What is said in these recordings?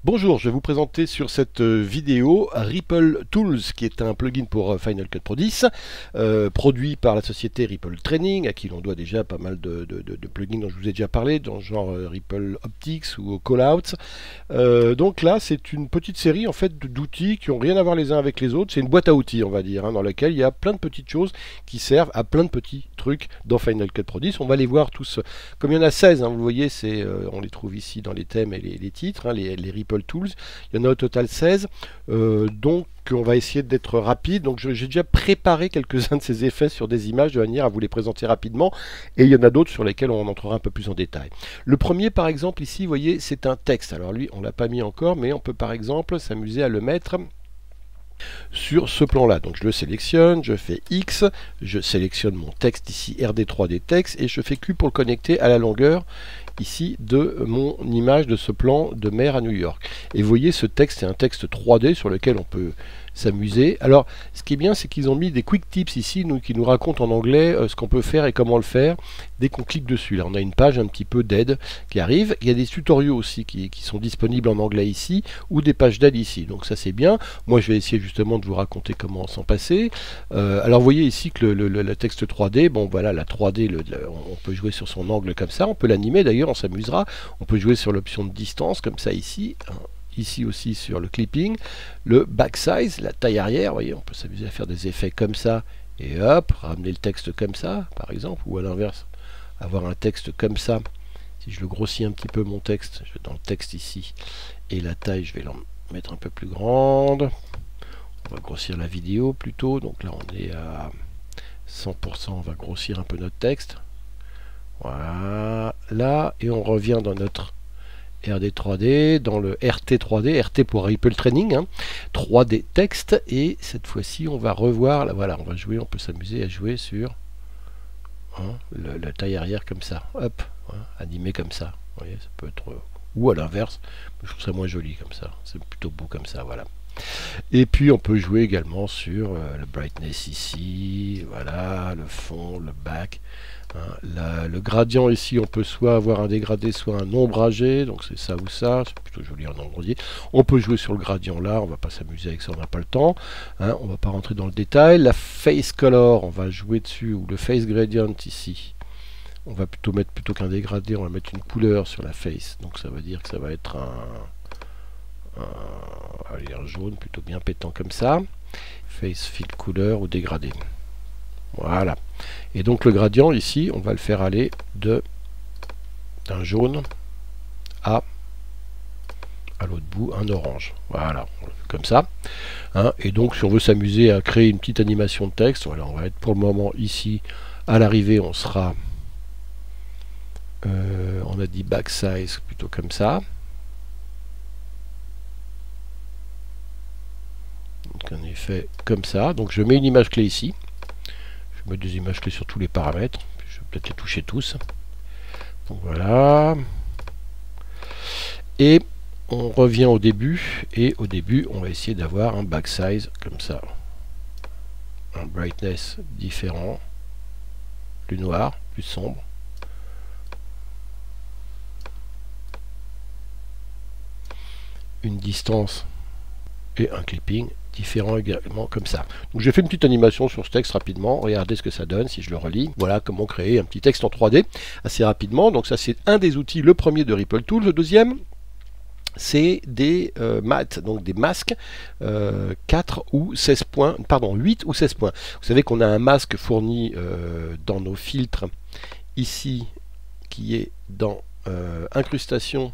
Bonjour, je vais vous présenter sur cette vidéo Ripple Tools, qui est un plugin pour Final Cut Pro 10, produit par la société Ripple Training, à qui l'on doit déjà pas mal de plugins dont je vous ai déjà parlé, dans le genre Ripple Optics ou Callouts. Donc là, c'est une petite série en fait d'outils qui n'ont rien à voir les uns avec les autres. C'est une boîte à outils, on va dire, dans laquelle il y a plein de petites choses qui servent à plein de petits trucs dans Final Cut Pro 10. On va les voir tous, comme il y en a 16, vous voyez, on les trouve ici dans les thèmes et les titres, les Ripple Tools. Il y en a au total 16. Donc on va essayer d'être rapide. Donc j'ai déjà préparé quelques-uns de ces effets sur des images de manière à vous les présenter rapidement. Et il y en a d'autres sur lesquels on entrera un peu plus en détail. Le premier par exemple ici, vous voyez, c'est un texte. Alors lui, on ne l'a pas mis encore, mais on peut par exemple s'amuser à le mettre sur ce plan là. Donc je le sélectionne, je fais X, je sélectionne mon texte ici RD3D texte et je fais Q pour le connecter à la longueur ici de mon image de ce plan de mer à New York. Et vous voyez, ce texte est un texte 3D sur lequel on peut s'amuser. Alors ce qui est bien, c'est qu'ils ont mis des quick tips ici qui nous racontent en anglais ce qu'on peut faire et comment le faire dès qu'on clique dessus. Là on a une page un petit peu d'aide qui arrive. Il y a des tutoriaux aussi qui sont disponibles en anglais ici, ou des pages d'aide ici, donc ça c'est bien. Moi je vais essayer justement de vous raconter comment s'en passer. Alors vous voyez ici que le texte 3D, bon voilà, la 3D, on peut jouer sur son angle comme ça, on peut l'animer d'ailleurs, on s'amusera. On peut jouer sur l'option de distance comme ça ici, ici aussi sur le clipping, le back size, la taille arrière. Vous voyez, on peut s'amuser à faire des effets comme ça et hop, ramener le texte comme ça par exemple, ou à l'inverse, avoir un texte comme ça. Si je le grossis un petit peu mon texte, je vais dans le texte ici, et la taille je vais l'en mettre un peu plus grande. On va grossir la vidéo plutôt, donc là on est à 100%, on va grossir un peu notre texte. Voilà, et on revient dans notre RD3D, dans le RT3D, RT pour Ripple Training, 3D texte, et cette fois-ci on va revoir, là, voilà, on va jouer, on peut s'amuser à jouer sur la taille arrière comme ça, hop, animé comme ça, vous voyez, ça peut être, ou à l'inverse, je trouve ça moins joli comme ça, c'est plutôt beau comme ça, voilà. Et puis on peut jouer également sur le brightness ici, voilà, le fond, le back. Le gradient ici, on peut soit avoir un dégradé, soit un ombragé, donc c'est ça ou ça, c'est plutôt joli en ombragé. On peut jouer sur le gradient là, on va pas s'amuser avec ça, on n'a pas le temps, on va pas rentrer dans le détail. La face color, on va jouer dessus, ou le face gradient ici. On va plutôt mettre, plutôt qu'un dégradé, on va mettre une couleur sur la face, donc ça veut dire que ça va être allez, un jaune plutôt bien pétant comme ça. Face fill couleur ou dégradé. Voilà. Et donc le gradient ici, on va le faire aller d'un jaune à l'autre bout un orange. Voilà, comme ça. Et donc si on veut s'amuser à créer une petite animation de texte, voilà, on va être pour le moment ici à l'arrivée, on sera on a dit back size plutôt comme ça. Donc un effet comme ça. Donc je mets une image clé ici. Je vais mettre des images clés sur tous les paramètres. Je vais peut-être les toucher tous. Donc voilà. Et on revient au début. Et au début, on va essayer d'avoir un back size comme ça. Un brightness différent. Plus noir, plus sombre. Une distance et un clipping différent également comme ça. Donc j'ai fait une petite animation sur ce texte rapidement, regardez ce que ça donne si je le relis. Voilà comment créer un petit texte en 3D assez rapidement. Donc ça c'est un des outils, le premier de Ripple Tools. Le deuxième, c'est des mats, donc des masques 4 ou 16 points, pardon 8 ou 16 points. Vous savez qu'on a un masque fourni dans nos filtres ici qui est dans incrustation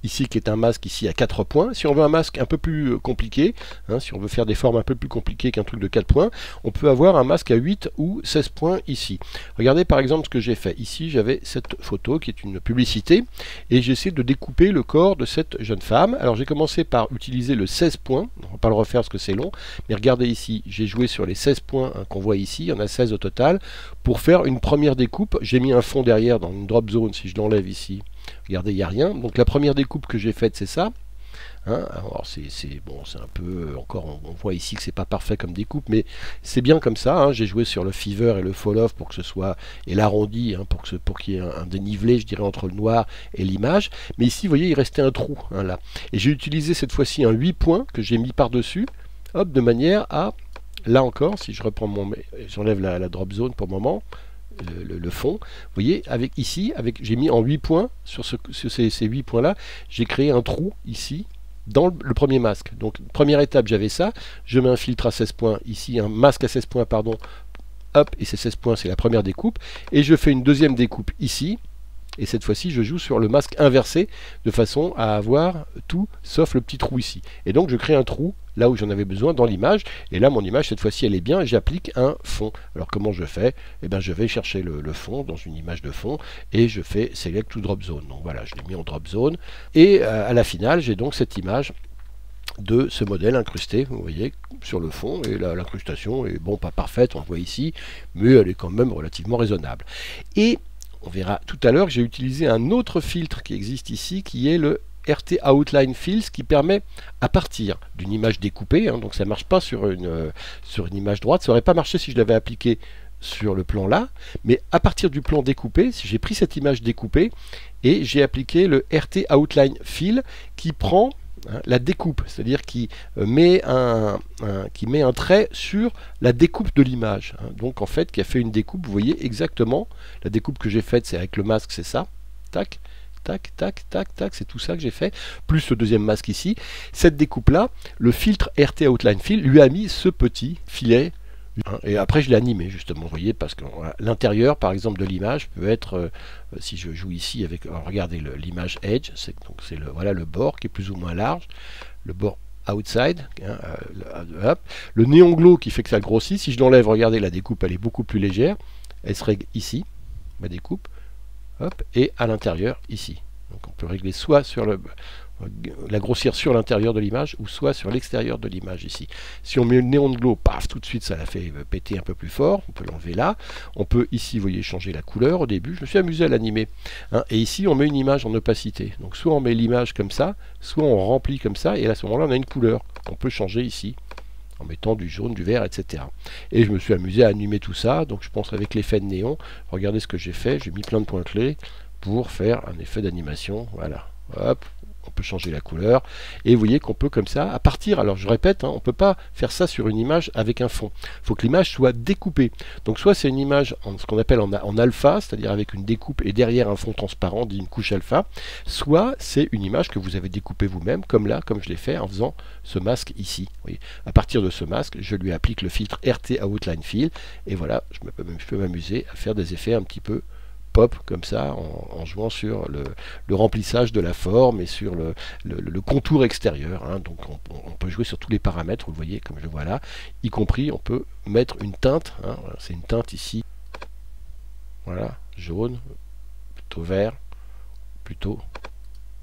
ici, qui est un masque ici à 4 points. Si on veut un masque un peu plus compliqué, si on veut faire des formes un peu plus compliquées qu'un truc de 4 points, on peut avoir un masque à 8 ou 16 points ici. Regardez par exemple ce que j'ai fait. Ici, j'avais cette photo qui est une publicité et j'essaie de découper le corps de cette jeune femme. Alors j'ai commencé par utiliser le 16 points. On ne va pas le refaire parce que c'est long, mais regardez ici, j'ai joué sur les 16 points qu'on voit ici. Il y en a 16 au total. Pour faire une première découpe, j'ai mis un fond derrière dans une drop zone. Si je l'enlève ici, regardez, il n'y a rien. Donc la première découpe que j'ai faite, c'est ça. Hein. Alors bon, c'est un peu encore, on voit ici que c'est pas parfait comme découpe, mais c'est bien comme ça. Hein. J'ai joué sur le fever et le fall off pour que ce soit et l'arrondi, hein, pour qu'il y ait un dénivelé, je dirais, entre le noir et l'image. Mais ici, vous voyez, il restait un trou, hein, là. Et j'ai utilisé cette fois-ci un 8 points que j'ai mis par-dessus, hop, de manière à, là encore, si je reprends j'enlève la drop zone pour le moment. Le fond, vous voyez, j'ai mis en 8 points sur ces 8 points là, j'ai créé un trou ici dans le premier masque. Donc première étape, j'avais ça, je mets un filtre à 16 points ici, un masque à 16 points, pardon, hop, et ces 16 points c'est la première découpe, et je fais une deuxième découpe ici, et cette fois-ci je joue sur le masque inversé de façon à avoir tout sauf le petit trou ici. Et donc je crée un trou là où j'en avais besoin dans l'image, et là mon image cette fois-ci elle est bien, et j'applique un fond. Alors comment je fais? Eh bien je vais chercher le fond dans une image de fond, et je fais Select to Drop Zone. Donc voilà, je l'ai mis en Drop Zone, et à la finale j'ai donc cette image de ce modèle incrusté, vous voyez, sur le fond, et l'incrustation est bon, pas parfaite, on le voit ici, mais elle est quand même relativement raisonnable. Et on verra tout à l'heure que j'ai utilisé un autre filtre qui existe ici, qui est le RT Outline Fills, qui permet, à partir d'une image découpée, hein, donc ça ne marche pas sur une image droite, ça n'aurait pas marché si je l'avais appliqué sur le plan là, mais à partir du plan découpé, si j'ai pris cette image découpée, et j'ai appliqué le RT Outline Fill, qui prend la découpe, c'est-à-dire qui met un trait sur la découpe de l'image. Hein. Donc en fait, qui a fait une découpe, vous voyez exactement, la découpe que j'ai faite, c'est avec le masque, c'est ça, tac, tac, tac, tac, tac, c'est tout ça que j'ai fait, plus le deuxième masque ici. Cette découpe-là, le filtre RT Outline Fill lui a mis ce petit filet. Et après je l'ai animé justement, vous voyez, parce que l'intérieur par exemple de l'image peut être, si je joue ici avec, regardez l'image edge, c'est voilà, le bord qui est plus ou moins large, le bord outside, hein, le néon glow qui fait que ça grossit. Si je l'enlève, regardez, la découpe elle est beaucoup plus légère, elle serait ici, ma découpe, hop, et à l'intérieur ici. Donc on peut régler soit sur la grossir sur l'intérieur de l'image ou soit sur l'extérieur de l'image ici. Si on met le néon glow, paf, tout de suite ça la fait péter un peu plus fort, on peut l'enlever là. On peut ici, vous voyez, changer la couleur au début, je me suis amusé à l'animer. Hein, et ici on met une image en opacité. Donc soit on met l'image comme ça, soit on remplit comme ça, et à ce moment-là on a une couleur qu'on peut changer ici, en mettant du jaune, du vert, etc. Et je me suis amusé à animer tout ça, donc je pense avec l'effet de néon, regardez ce que j'ai fait, j'ai mis plein de points clés pour faire un effet d'animation, voilà, hop, on peut changer la couleur, et vous voyez qu'on peut comme ça, à partir, alors je répète, hein, on ne peut pas faire ça sur une image avec un fond, il faut que l'image soit découpée, donc soit c'est une image en ce qu'on appelle en alpha, c'est-à-dire avec une découpe et derrière un fond transparent, dit une couche alpha, soit c'est une image que vous avez découpée vous-même, comme là, comme je l'ai fait en faisant ce masque ici. Vous voyez. À partir de ce masque, je lui applique le filtre RT Outline Fill, et voilà, je peux m'amuser à faire des effets un petit peu pop comme ça en jouant sur le remplissage de la forme et sur le contour extérieur. Hein. Donc on peut jouer sur tous les paramètres, vous le voyez comme je le vois là, y compris on peut mettre une teinte, hein. C'est une teinte ici, voilà, jaune, plutôt vert, plutôt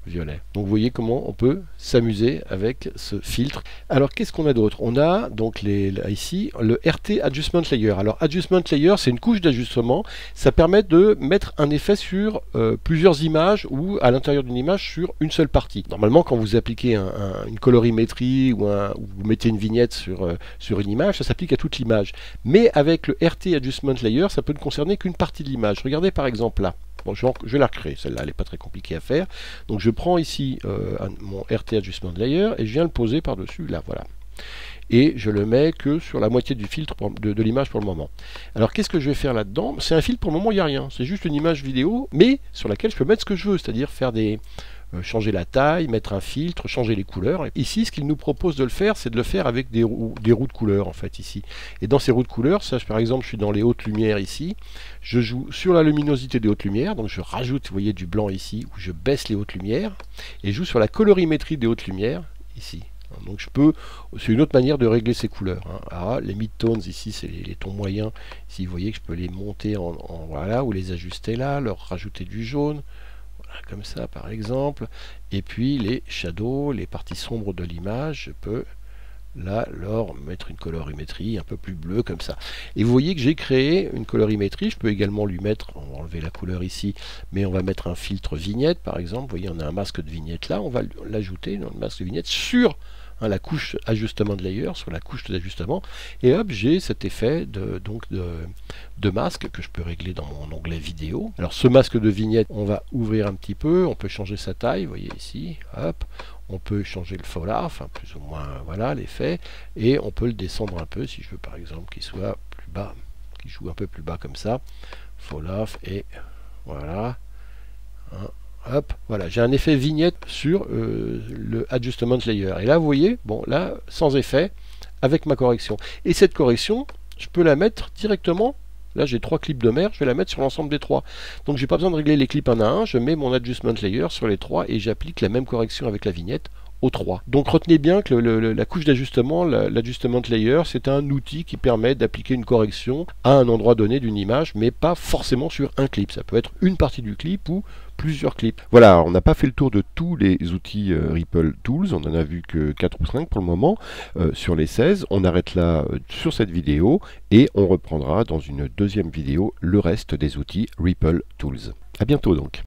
violet. Donc vous voyez comment on peut s'amuser avec ce filtre. Alors qu'est-ce qu'on a d'autre? On a donc ici le RT Adjustment Layer. Alors Adjustment Layer, c'est une couche d'ajustement. Ça permet de mettre un effet sur plusieurs images ou à l'intérieur d'une image sur une seule partie. Normalement, quand vous appliquez une colorimétrie ou vous mettez une vignette sur une image, ça s'applique à toute l'image. Mais avec le RT Adjustment Layer, ça peut ne concerner qu'une partie de l'image. Regardez par exemple là. Bon, je vais la recréer, celle-là, elle n'est pas très compliquée à faire. Donc je prends ici mon RT Adjustment Layer et je viens le poser par-dessus, là, voilà. Et je le mets que sur la moitié du filtre de l'image pour le moment. Alors qu'est-ce que je vais faire là-dedans? C'est un filtre, pour le moment, il n'y a rien. C'est juste une image vidéo, mais sur laquelle je peux mettre ce que je veux, c'est-à-dire faire changer la taille, mettre un filtre, changer les couleurs. Et ici, ce qu'il nous propose de le faire, c'est de le faire avec des roues de couleurs, en fait, ici. Et dans ces roues de couleurs, ça, par exemple, je suis dans les hautes lumières ici, je joue sur la luminosité des hautes lumières, donc je rajoute, vous voyez, du blanc ici, où je baisse les hautes lumières, et je joue sur la colorimétrie des hautes lumières, ici. Donc c'est une autre manière de régler ces couleurs. Hein. Ah, les midtones ici, c'est les tons moyens. Ici, vous voyez que je peux les monter voilà, ou les ajuster là, leur rajouter du jaune. Comme ça par exemple, et puis les shadows, les parties sombres de l'image, je peux là, alors, mettre une colorimétrie un peu plus bleue comme ça. Et vous voyez que j'ai créé une colorimétrie. Je peux également lui mettre, on va enlever la couleur ici, mais on va mettre un filtre vignette par exemple. Vous voyez, on a un masque de vignette là. On va l'ajouter dans le masque de vignette sur la couche ajustement de layer, sur la couche d'ajustement. Et hop, j'ai cet effet de masque que je peux régler dans mon onglet vidéo. Alors ce masque de vignette, on va ouvrir un petit peu. On peut changer sa taille, vous voyez ici. Hop. On peut changer le fallout, enfin plus ou moins, voilà l'effet, et on peut le descendre un peu si je veux par exemple qu'il soit plus bas, qu'il joue un peu plus bas comme ça, fallout, et voilà, hein, hop, voilà, j'ai un effet vignette sur le adjustment layer, et là vous voyez, bon là, sans effet, avec ma correction, et cette correction, je peux la mettre directement. Là, j'ai 3 clips de mer, je vais la mettre sur l'ensemble des 3. Donc, j'ai pas besoin de régler les clips un à un, je mets mon adjustment layer sur les 3 et j'applique la même correction avec la vignette aux 3. Donc, retenez bien que la couche d'ajustement, l'adjustment layer, c'est un outil qui permet d'appliquer une correction à un endroit donné d'une image, mais pas forcément sur un clip. Ça peut être une partie du clip ou plusieurs clips. Voilà, on n'a pas fait le tour de tous les outils Ripple Tools, on en a vu que 4 ou 5 pour le moment, sur les 16. On arrête là sur cette vidéo et on reprendra dans une deuxième vidéo le reste des outils Ripple Tools. A bientôt donc.